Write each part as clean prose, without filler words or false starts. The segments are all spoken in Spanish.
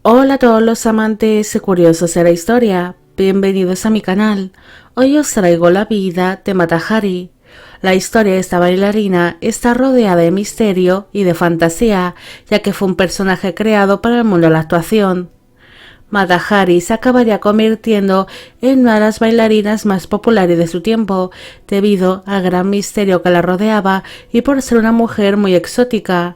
Hola a todos los amantes y curiosos de la historia, bienvenidos a mi canal. Hoy os traigo la vida de Mata Hari. La historia de esta bailarina está rodeada de misterio y de fantasía, ya que fue un personaje creado para el mundo de la actuación. Mata Hari se acabaría convirtiendo en una de las bailarinas más populares de su tiempo, debido al gran misterio que la rodeaba y por ser una mujer muy exótica.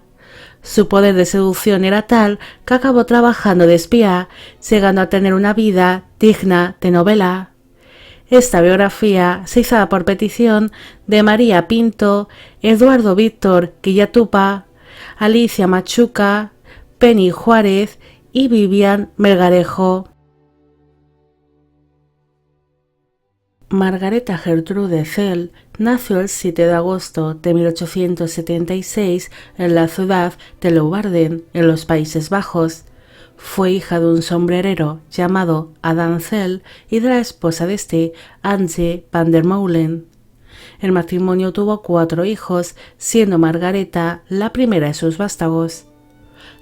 Su poder de seducción era tal que acabó trabajando de espía, llegando a tener una vida digna de novela. Esta biografía se hizo por petición de María Pinto, Eduardo Víctor Guillatupa, Alicia Machuca, Penny Juárez y Vivian Melgarejo. Margareta Gertrude Zell nació el 7 de agosto de 1876 en la ciudad de Leeuwarden, en los Países Bajos. Fue hija de un sombrerero llamado Adam Zell y de la esposa de este, Ange van der Meulen. El matrimonio tuvo 4 hijos, siendo Margareta la primera de sus vástagos.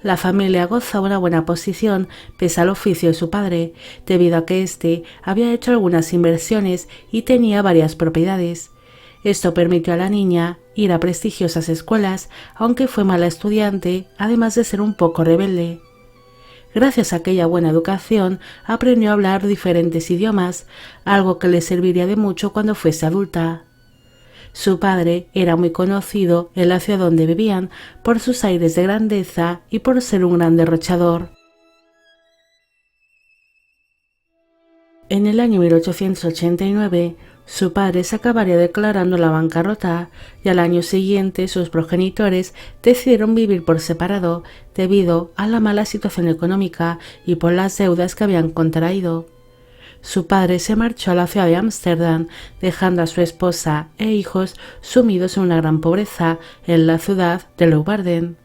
La familia gozaba una buena posición pese al oficio de su padre, debido a que éste había hecho algunas inversiones y tenía varias propiedades. Esto permitió a la niña ir a prestigiosas escuelas, aunque fue mala estudiante, además de ser un poco rebelde. Gracias a aquella buena educación, aprendió a hablar diferentes idiomas, algo que le serviría de mucho cuando fuese adulta. Su padre era muy conocido en la ciudad donde vivían por sus aires de grandeza y por ser un gran derrochador. En el año 1889, su padre se acabaría declarando la bancarrota y al año siguiente sus progenitores decidieron vivir por separado debido a la mala situación económica y por las deudas que habían contraído. Su padre se marchó a la ciudad de Ámsterdam, dejando a su esposa e hijos sumidos en una gran pobreza en la ciudad de Leeuwarden.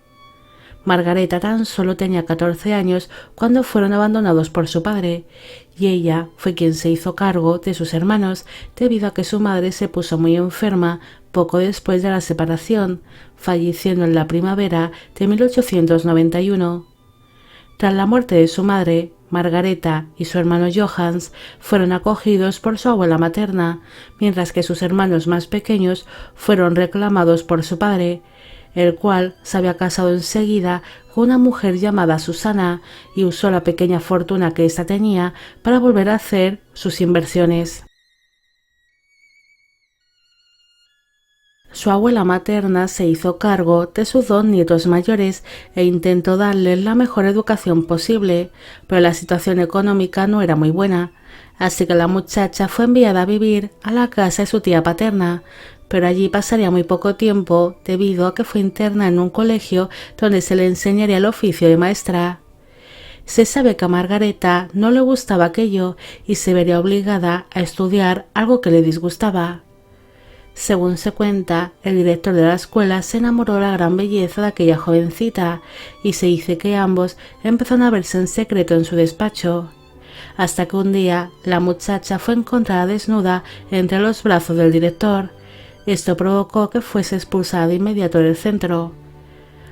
Margareta tan solo tenía 14 años cuando fueron abandonados por su padre, y ella fue quien se hizo cargo de sus hermanos debido a que su madre se puso muy enferma poco después de la separación, falleciendo en la primavera de 1891. Tras la muerte de su madre, Margareta y su hermano Johannes fueron acogidos por su abuela materna, mientras que sus hermanos más pequeños fueron reclamados por su padre, el cual se había casado enseguida con una mujer llamada Susana y usó la pequeña fortuna que ésta tenía para volver a hacer sus inversiones. Su abuela materna se hizo cargo de sus 2 nietos mayores e intentó darles la mejor educación posible, pero la situación económica no era muy buena, así que la muchacha fue enviada a vivir a la casa de su tía paterna, pero allí pasaría muy poco tiempo debido a que fue interna en un colegio donde se le enseñaría el oficio de maestra. Se sabe que a Margareta no le gustaba aquello y se vería obligada a estudiar algo que le disgustaba. Según se cuenta, el director de la escuela se enamoró de la gran belleza de aquella jovencita y se dice que ambos empezaron a verse en secreto en su despacho, hasta que un día la muchacha fue encontrada desnuda entre los brazos del director. Esto provocó que fuese expulsada de inmediato del centro.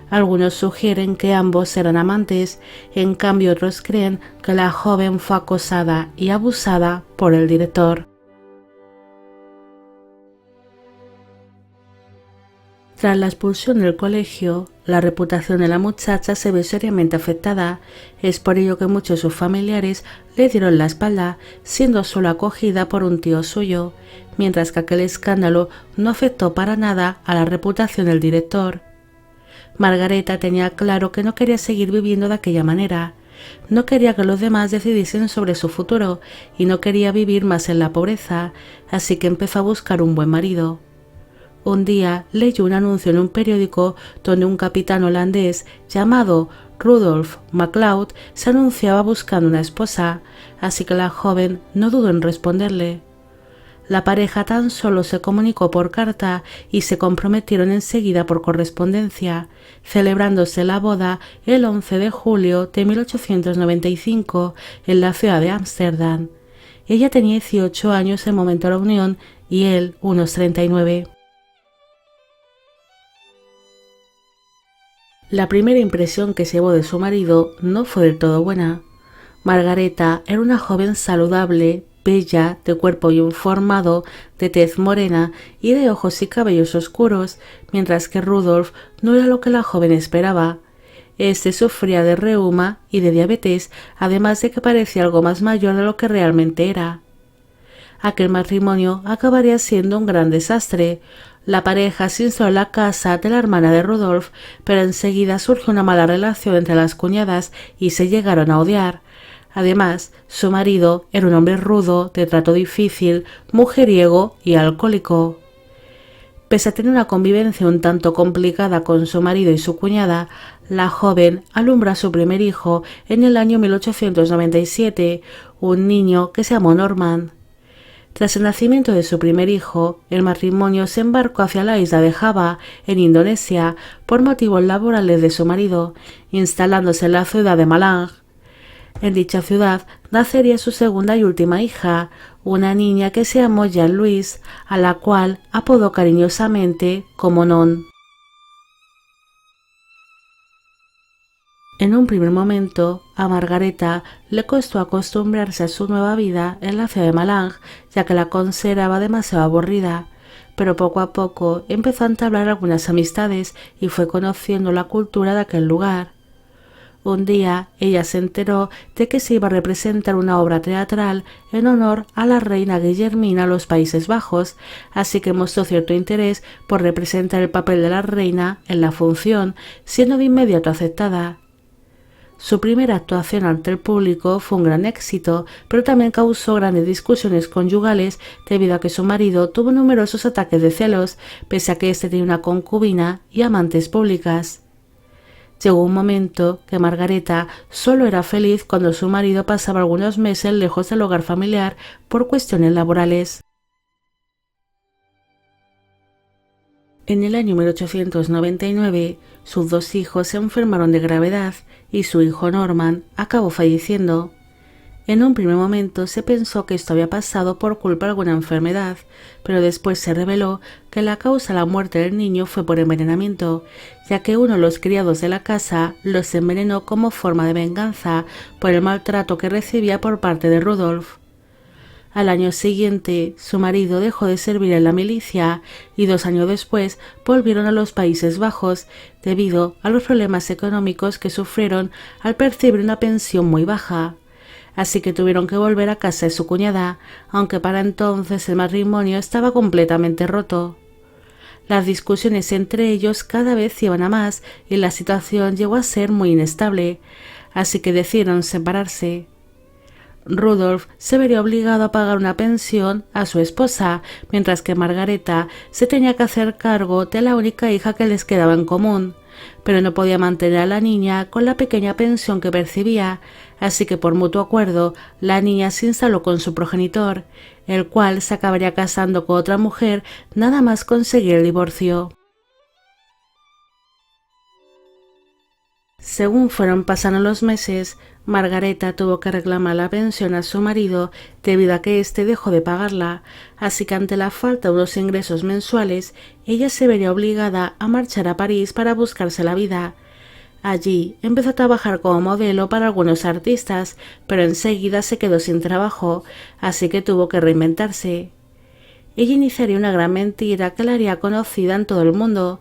Algunos sugieren que ambos eran amantes, en cambio otros creen que la joven fue acosada y abusada por el director. Tras la expulsión del colegio, la reputación de la muchacha se ve seriamente afectada. Es por ello que muchos de sus familiares le dieron la espalda, siendo solo acogida por un tío suyo, mientras que aquel escándalo no afectó para nada a la reputación del director. Margareta tenía claro que no quería seguir viviendo de aquella manera. No quería que los demás decidiesen sobre su futuro y no quería vivir más en la pobreza, así que empezó a buscar un buen marido. Un día leyó un anuncio en un periódico donde un capitán holandés llamado Rudolf MacLeod se anunciaba buscando una esposa, así que la joven no dudó en responderle. La pareja tan solo se comunicó por carta y se comprometieron enseguida por correspondencia, celebrándose la boda el 11 de julio de 1895 en la ciudad de Ámsterdam. Ella tenía 18 años en el momento de la unión y él unos 39. La primera impresión que se llevó de su marido no fue del todo buena. Margareta era una joven saludable, bella, de cuerpo bien formado, de tez morena y de ojos y cabellos oscuros, mientras que Rudolf no era lo que la joven esperaba. Este sufría de reuma y de diabetes, además de que parecía algo más mayor de lo que realmente era. Aquel matrimonio acabaría siendo un gran desastre. La pareja se instaló en la casa de la hermana de Rudolf, pero enseguida surgió una mala relación entre las cuñadas y se llegaron a odiar. Además, su marido era un hombre rudo, de trato difícil, mujeriego y alcohólico. Pese a tener una convivencia un tanto complicada con su marido y su cuñada, la joven alumbra a su primer hijo en el año 1897, un niño que se llamó Norman. Tras el nacimiento de su primer hijo, el matrimonio se embarcó hacia la isla de Java, en Indonesia, por motivos laborales de su marido, instalándose en la ciudad de Malang. En dicha ciudad nacería su segunda y última hija, una niña que se llamó Jean-Louise, a la cual apodó cariñosamente como Non. En un primer momento, a Margareta le costó acostumbrarse a su nueva vida en la ciudad de Malang, ya que la consideraba demasiado aburrida, pero poco a poco empezó a entablar algunas amistades y fue conociendo la cultura de aquel lugar. Un día ella se enteró de que se iba a representar una obra teatral en honor a la reina Guillermina en los Países Bajos, así que mostró cierto interés por representar el papel de la reina en la función, siendo de inmediato aceptada. Su primera actuación ante el público fue un gran éxito, pero también causó grandes discusiones conyugales debido a que su marido tuvo numerosos ataques de celos, pese a que éste tenía una concubina y amantes públicas. Llegó un momento que Margareta solo era feliz cuando su marido pasaba algunos meses lejos del hogar familiar por cuestiones laborales. En el año 1899, sus dos hijos se enfermaron de gravedad y su hijo Norman acabó falleciendo. En un primer momento se pensó que esto había pasado por culpa de alguna enfermedad, pero después se reveló que la causa de la muerte del niño fue por envenenamiento, ya que uno de los criados de la casa los envenenó como forma de venganza por el maltrato que recibía por parte de Rudolf. Al año siguiente, su marido dejó de servir en la milicia y 2 años después volvieron a los Países Bajos debido a los problemas económicos que sufrieron al percibir una pensión muy baja. Así que tuvieron que volver a casa de su cuñada, aunque para entonces el matrimonio estaba completamente roto. Las discusiones entre ellos cada vez iban a más y la situación llegó a ser muy inestable, así que decidieron separarse. Rudolf se vería obligado a pagar una pensión a su esposa, mientras que Margareta se tenía que hacer cargo de la única hija que les quedaba en común, pero no podía mantener a la niña con la pequeña pensión que percibía, así que por mutuo acuerdo la niña se instaló con su progenitor, el cual se acabaría casando con otra mujer nada más conseguir el divorcio. Según fueron pasando los meses, Margareta tuvo que reclamar la pensión a su marido debido a que éste dejó de pagarla, así que ante la falta de unos ingresos mensuales, ella se vería obligada a marchar a París para buscarse la vida. Allí empezó a trabajar como modelo para algunos artistas, pero enseguida se quedó sin trabajo, así que tuvo que reinventarse. Ella iniciaría una gran mentira que la haría conocida en todo el mundo.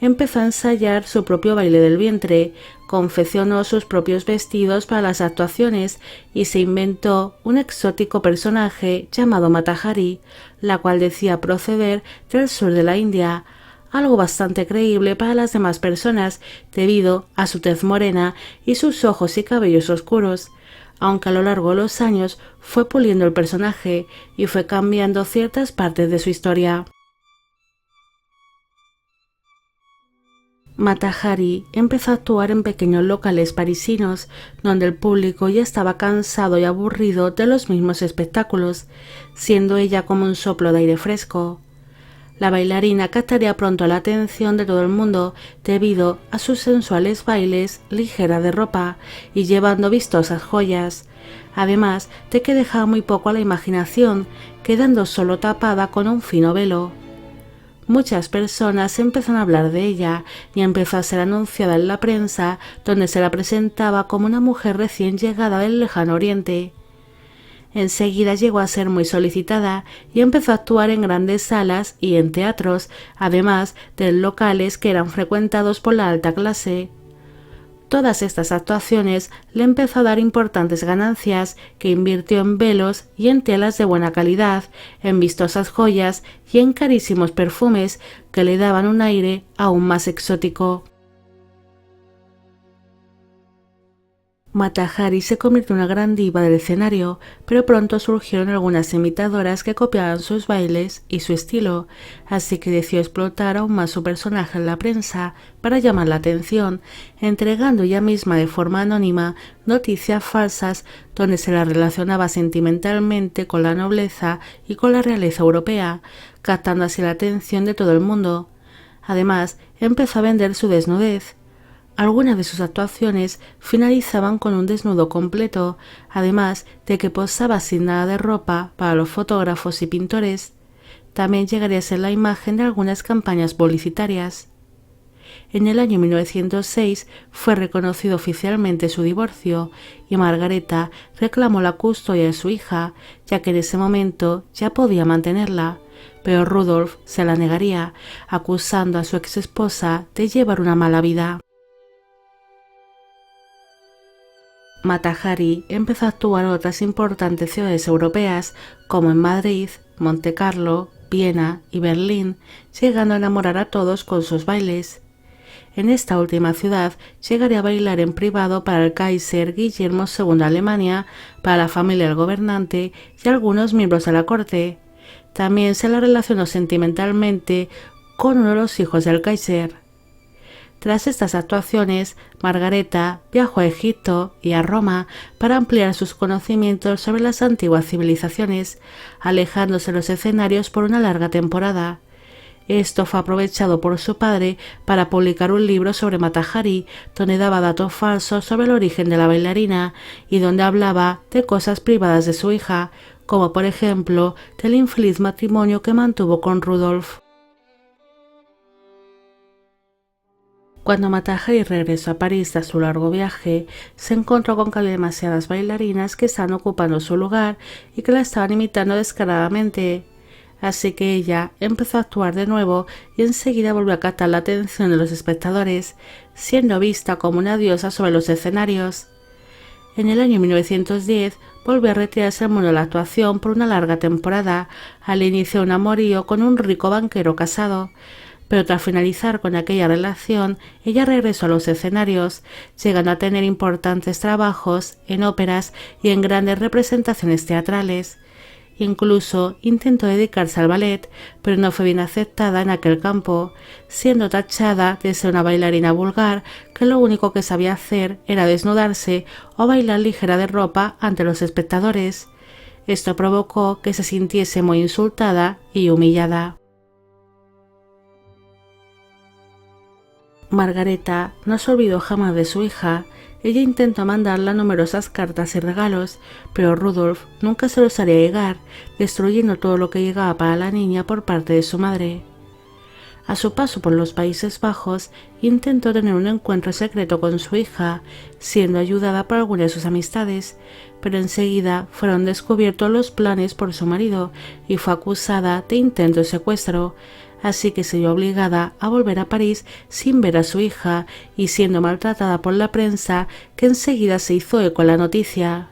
Empezó a ensayar su propio baile del vientre, confeccionó sus propios vestidos para las actuaciones y se inventó un exótico personaje llamado Mata Hari, la cual decía proceder del sur de la India, algo bastante creíble para las demás personas debido a su tez morena y sus ojos y cabellos oscuros, aunque a lo largo de los años fue puliendo el personaje y fue cambiando ciertas partes de su historia. Mata Hari empezó a actuar en pequeños locales parisinos, donde el público ya estaba cansado y aburrido de los mismos espectáculos, siendo ella como un soplo de aire fresco. La bailarina captaría pronto la atención de todo el mundo debido a sus sensuales bailes, ligera de ropa y llevando vistosas joyas, además de que dejaba muy poco a la imaginación, quedando solo tapada con un fino velo. Muchas personas empezaron a hablar de ella y empezó a ser anunciada en la prensa, donde se la presentaba como una mujer recién llegada del lejano oriente. Enseguida llegó a ser muy solicitada y empezó a actuar en grandes salas y en teatros, además de locales que eran frecuentados por la alta clase. Todas estas actuaciones le empezó a dar importantes ganancias que invirtió en velos y en telas de buena calidad, en vistosas joyas y en carísimos perfumes que le daban un aire aún más exótico. Mata Hari se convirtió en una gran diva del escenario, pero pronto surgieron algunas imitadoras que copiaban sus bailes y su estilo, así que decidió explotar aún más su personaje en la prensa para llamar la atención, entregando ella misma de forma anónima noticias falsas donde se la relacionaba sentimentalmente con la nobleza y con la realeza europea, captando así la atención de todo el mundo. Además, empezó a vender su desnudez. Algunas de sus actuaciones finalizaban con un desnudo completo, además de que posaba sin nada de ropa para los fotógrafos y pintores. También llegaría a ser la imagen de algunas campañas publicitarias. En el año 1906 fue reconocido oficialmente su divorcio y Margareta reclamó la custodia de su hija, ya que en ese momento ya podía mantenerla, pero Rudolf se la negaría, acusando a su exesposa de llevar una mala vida. Mata Hari empezó a actuar en otras importantes ciudades europeas, como en Madrid, Montecarlo, Viena y Berlín, llegando a enamorar a todos con sus bailes. En esta última ciudad llegaría a bailar en privado para el Kaiser Guillermo II de Alemania, para la familia del gobernante y algunos miembros de la corte. También se la relacionó sentimentalmente con uno de los hijos del Kaiser. Tras estas actuaciones, Margareta viajó a Egipto y a Roma para ampliar sus conocimientos sobre las antiguas civilizaciones, alejándose de los escenarios por una larga temporada. Esto fue aprovechado por su padre para publicar un libro sobre Mata Hari, donde daba datos falsos sobre el origen de la bailarina y donde hablaba de cosas privadas de su hija, como por ejemplo del infeliz matrimonio que mantuvo con Rudolf. Cuando Mata Hari regresó a París tras su largo viaje, se encontró con que había demasiadas bailarinas que estaban ocupando su lugar y que la estaban imitando descaradamente. Así que ella empezó a actuar de nuevo y enseguida volvió a captar la atención de los espectadores, siendo vista como una diosa sobre los escenarios. En el año 1910 volvió a retirarse al mundo de la actuación por una larga temporada, al inicio de un amorío con un rico banquero casado. Pero tras finalizar con aquella relación, ella regresó a los escenarios, llegando a tener importantes trabajos en óperas y en grandes representaciones teatrales. Incluso intentó dedicarse al ballet, pero no fue bien aceptada en aquel campo, siendo tachada de ser una bailarina vulgar que lo único que sabía hacer era desnudarse o bailar ligera de ropa ante los espectadores. Esto provocó que se sintiese muy insultada y humillada. Margareta no se olvidó jamás de su hija. Ella intentó mandarle numerosas cartas y regalos, pero Rudolf nunca se los haría llegar, destruyendo todo lo que llegaba para la niña por parte de su madre. A su paso por los Países Bajos, intentó tener un encuentro secreto con su hija, siendo ayudada por algunas de sus amistades, pero enseguida fueron descubiertos los planes por su marido y fue acusada de intento de secuestro, así que se vio obligada a volver a París sin ver a su hija y siendo maltratada por la prensa, que enseguida se hizo eco de la noticia.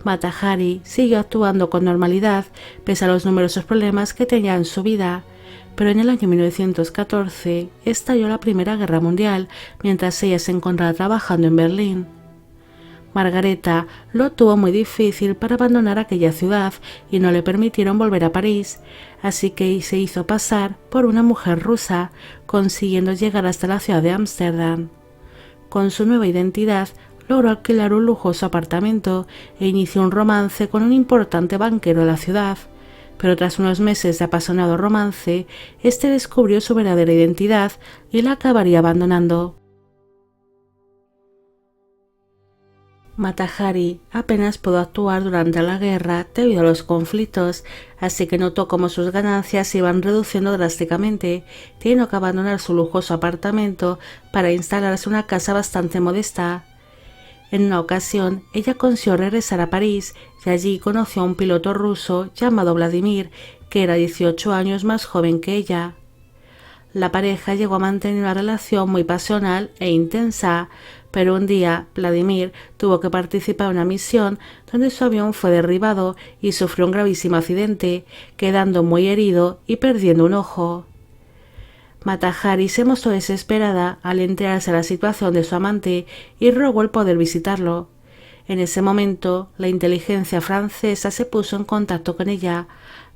Mata Hari siguió actuando con normalidad pese a los numerosos problemas que tenía en su vida, pero en el año 1914 estalló la Primera Guerra Mundial mientras ella se encontraba trabajando en Berlín. Margareta lo tuvo muy difícil para abandonar aquella ciudad y no le permitieron volver a París, así que se hizo pasar por una mujer rusa, consiguiendo llegar hasta la ciudad de Ámsterdam. Con su nueva identidad, logró alquilar un lujoso apartamento e inició un romance con un importante banquero de la ciudad, pero tras unos meses de apasionado romance, este descubrió su verdadera identidad y la acabaría abandonando. Mata Hari apenas pudo actuar durante la guerra debido a los conflictos, así que notó cómo sus ganancias se iban reduciendo drásticamente, teniendo que abandonar su lujoso apartamento para instalarse en una casa bastante modesta. En una ocasión, ella consiguió regresar a París y allí conoció a un piloto ruso llamado Vladimir, que era 18 años más joven que ella. La pareja llegó a mantener una relación muy pasional e intensa, pero un día Vladimir tuvo que participar en una misión donde su avión fue derribado y sufrió un gravísimo accidente, quedando muy herido y perdiendo un ojo. Mata Hari se mostró desesperada al enterarse de la situación de su amante y rogó el poder visitarlo. En ese momento, la inteligencia francesa se puso en contacto con ella.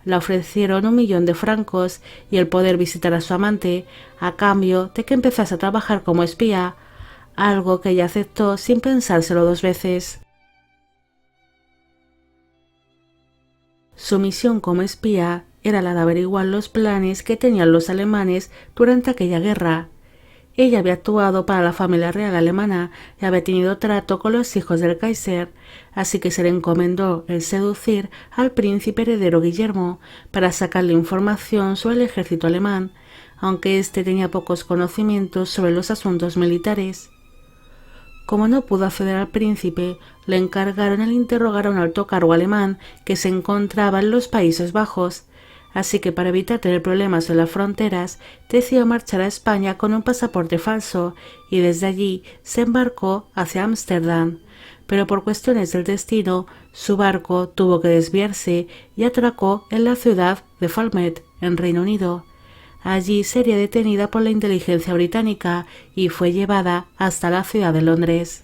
Le ofrecieron 1.000.000 de francos y el poder visitar a su amante a cambio de que empezase a trabajar como espía, algo que ella aceptó sin pensárselo 2 veces. Su misión como espía era la de averiguar los planes que tenían los alemanes durante aquella guerra. Ella había actuado para la familia real alemana y había tenido trato con los hijos del Kaiser, así que se le encomendó el seducir al príncipe heredero Guillermo para sacarle información sobre el ejército alemán, aunque éste tenía pocos conocimientos sobre los asuntos militares. Como no pudo acceder al príncipe, le encargaron el interrogar a un alto cargo alemán que se encontraba en los Países Bajos, así que para evitar tener problemas en las fronteras, decidió marchar a España con un pasaporte falso y desde allí se embarcó hacia Ámsterdam, pero por cuestiones del destino, su barco tuvo que desviarse y atracó en la ciudad de Falmouth, en Reino Unido. Allí sería detenida por la inteligencia británica y fue llevada hasta la ciudad de Londres.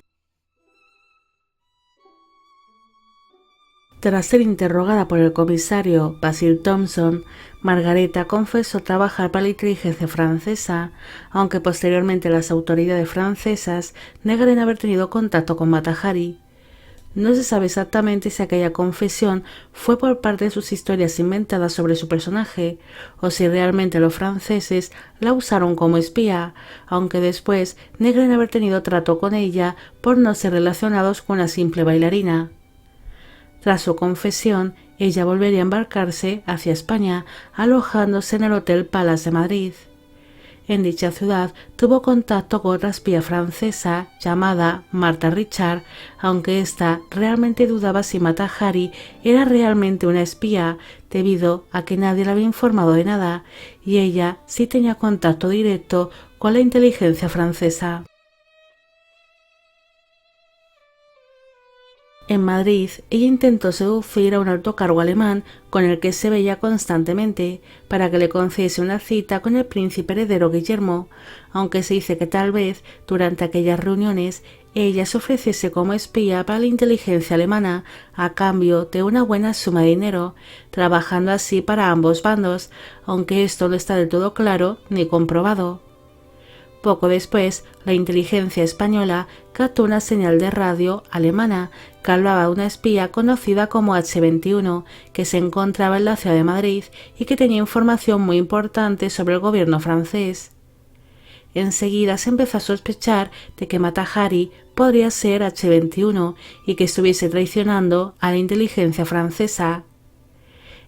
Tras ser interrogada por el comisario Basil Thompson, Margareta confesó trabajar para la inteligencia francesa, aunque posteriormente las autoridades francesas negaron haber tenido contacto con Mata Hari. No se sabe exactamente si aquella confesión fue por parte de sus historias inventadas sobre su personaje, o si realmente los franceses la usaron como espía, aunque después negran haber tenido trato con ella por no ser relacionados con una simple bailarina. Tras su confesión, ella volvería a embarcarse hacia España, alojándose en el Hotel Palace de Madrid. En dicha ciudad tuvo contacto con otra espía francesa llamada Martha Richard, aunque ésta realmente dudaba si Mata Hari era realmente una espía, debido a que nadie le había informado de nada, y ella sí tenía contacto directo con la inteligencia francesa. En Madrid, ella intentó seducir a un alto cargo alemán con el que se veía constantemente para que le concediese una cita con el príncipe heredero Guillermo, aunque se dice que tal vez, durante aquellas reuniones, ella se ofreciese como espía para la inteligencia alemana a cambio de una buena suma de dinero, trabajando así para ambos bandos, aunque esto no está del todo claro ni comprobado. Poco después, la inteligencia española captó una señal de radio alemana que hablaba de una espía conocida como H21, que se encontraba en la ciudad de Madrid y que tenía información muy importante sobre el gobierno francés. Enseguida se empezó a sospechar de que Mata Hari podría ser H21 y que estuviese traicionando a la inteligencia francesa.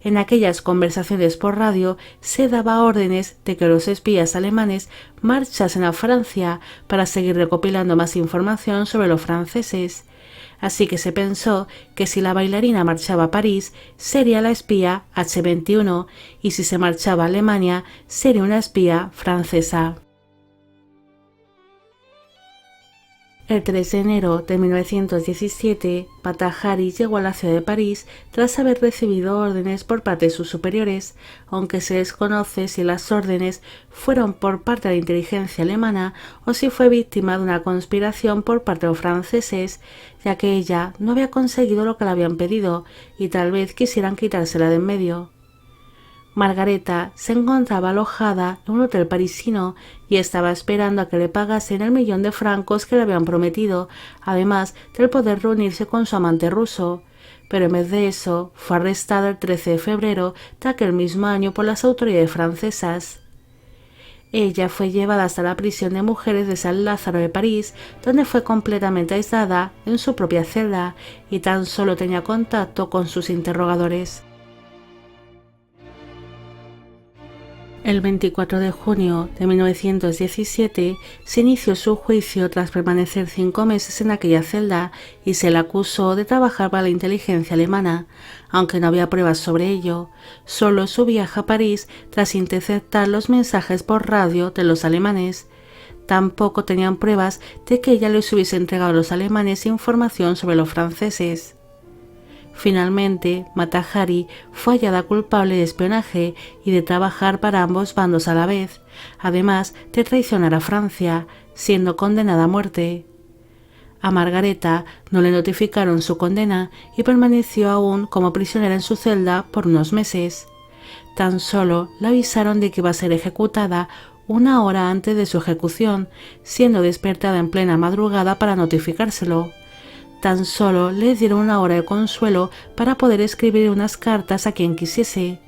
En aquellas conversaciones por radio se daba órdenes de que los espías alemanes marchasen a Francia para seguir recopilando más información sobre los franceses, así que se pensó que si la bailarina marchaba a París sería la espía H21 y si se marchaba a Alemania sería una espía francesa. El 3 de enero de 1917, Mata Hari llegó a la ciudad de París tras haber recibido órdenes por parte de sus superiores, aunque se desconoce si las órdenes fueron por parte de la inteligencia alemana o si fue víctima de una conspiración por parte de los franceses, ya que ella no había conseguido lo que le habían pedido y tal vez quisieran quitársela de en medio. Margareta se encontraba alojada en un hotel parisino y estaba esperando a que le pagasen el 1.000.000 de francos que le habían prometido, además del poder reunirse con su amante ruso. Pero en vez de eso, fue arrestada el 13 de febrero de aquel mismo año por las autoridades francesas. Ella fue llevada hasta la prisión de mujeres de San Lázaro de París, donde fue completamente aislada en su propia celda y tan solo tenía contacto con sus interrogadores. El 24 de junio de 1917 se inició su juicio tras permanecer 5 meses en aquella celda y se le acusó de trabajar para la inteligencia alemana, aunque no había pruebas sobre ello, solo su viaje a París tras interceptar los mensajes por radio de los alemanes. Tampoco tenían pruebas de que ella les hubiese entregado a los alemanes información sobre los franceses. Finalmente, Mata Hari fue hallada culpable de espionaje y de trabajar para ambos bandos a la vez, además de traicionar a Francia, siendo condenada a muerte. A Margareta no le notificaron su condena y permaneció aún como prisionera en su celda por unos meses. Tan solo le avisaron de que iba a ser ejecutada 1 hora antes de su ejecución, siendo despertada en plena madrugada para notificárselo. Tan solo le dieron 1 hora de consuelo para poder escribir unas cartas a quien quisiese.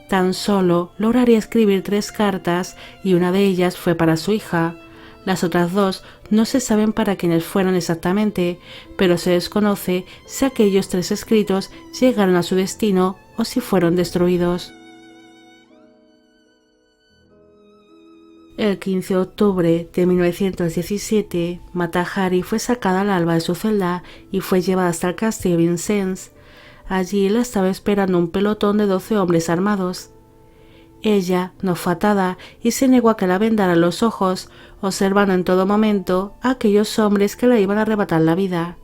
Tan solo lograría escribir 3 cartas y una de ellas fue para su hija. Las otras 2 no se saben para quiénes fueron exactamente, pero se desconoce si aquellos 3 escritos llegaron a su destino o si fueron destruidos. El 15 de octubre de 1917, Mata Hari fue sacada al alba de su celda y fue llevada hasta el castillo de Vincennes. Allí la estaba esperando un pelotón de 12 hombres armados. Ella no fue atada y se negó a que la vendaran los ojos, observando en todo momento a aquellos hombres que le iban a arrebatar la vida.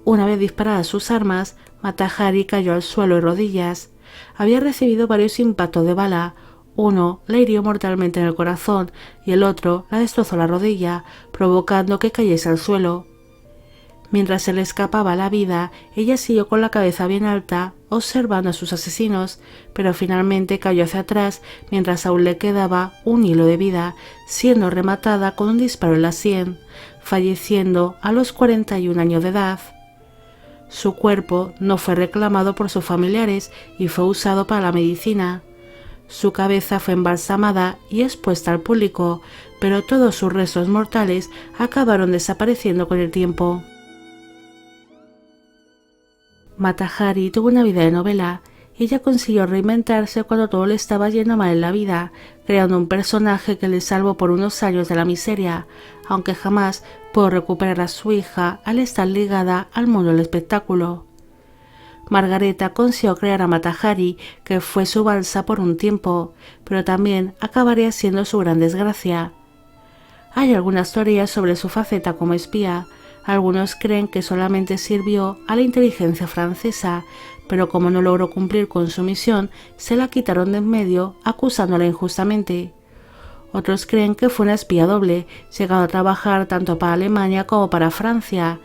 Una vez disparadas sus armas, Mata Hari cayó al suelo de rodillas. Había recibido varios impactos de bala. Uno la hirió mortalmente en el corazón y el otro la destrozó la rodilla, provocando que cayese al suelo. Mientras se le escapaba la vida, ella siguió con la cabeza bien alta, observando a sus asesinos, pero finalmente cayó hacia atrás mientras aún le quedaba un hilo de vida, siendo rematada con un disparo en la sien, falleciendo a los 41 años de edad. Su cuerpo no fue reclamado por sus familiares y fue usado para la medicina. Su cabeza fue embalsamada y expuesta al público, pero todos sus restos mortales acabaron desapareciendo con el tiempo. Mata Hari tuvo una vida de novela. Ella consiguió reinventarse cuando todo le estaba yendo mal en la vida, creando un personaje que le salvó por unos años de la miseria, aunque jamás pudo recuperar a su hija al estar ligada al mundo del espectáculo. Margareta consiguió crear a Mata Hari, que fue su balsa por un tiempo, pero también acabaría siendo su gran desgracia. Hay algunas teorías sobre su faceta como espía. Algunos creen que solamente sirvió a la inteligencia francesa, pero como no logró cumplir con su misión, se la quitaron de en medio acusándola injustamente. Otros creen que fue una espía doble, llegando a trabajar tanto para Alemania como para Francia.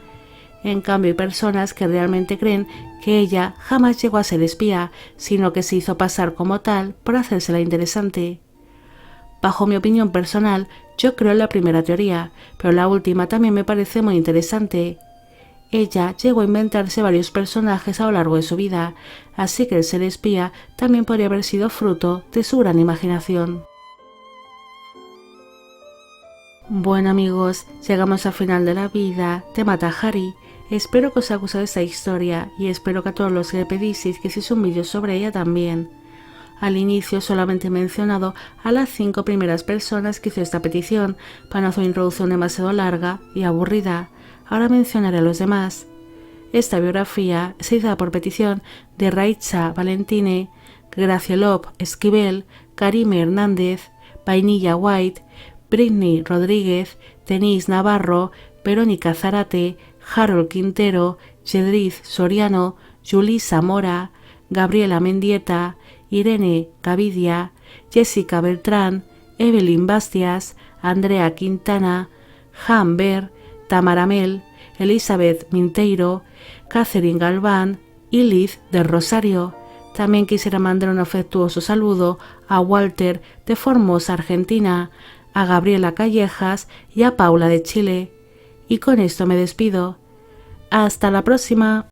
En cambio, hay personas que realmente creen que ella jamás llegó a ser espía, sino que se hizo pasar como tal por hacérsela interesante. Bajo mi opinión personal, yo creo en la primera teoría, pero la última también me parece muy interesante. Ella llegó a inventarse varios personajes a lo largo de su vida, así que el ser espía también podría haber sido fruto de su gran imaginación. Bueno amigos, llegamos al final de la vida de Mata Hari. Espero que os haya gustado esta historia y espero que a todos los que le pedisteis que hiciese un vídeo sobre ella también. Al inicio solamente he mencionado a las 5 primeras personas que hizo esta petición para no hacer una introducción demasiado larga y aburrida. Ahora mencionaré a los demás. Esta biografía es editada por petición de Raicha Valentine, Gracielop Esquivel, Karime Hernández, Vainilla White, Britney Rodríguez, Denise Navarro, Verónica Zarate, Harold Quintero, Yedriz Soriano, Yulisa Mora, Gabriela Mendieta, Irene Gavidia, Jessica Beltrán, Evelyn Bastias, Andrea Quintana, Han Ber, Tamara Mel, Elizabeth Minteiro, Catherine Galván y Liz del Rosario. También quisiera mandar un afectuoso saludo a Walter de Formosa, Argentina, a Gabriela Callejas y a Paula de Chile. Y con esto me despido. Hasta la próxima.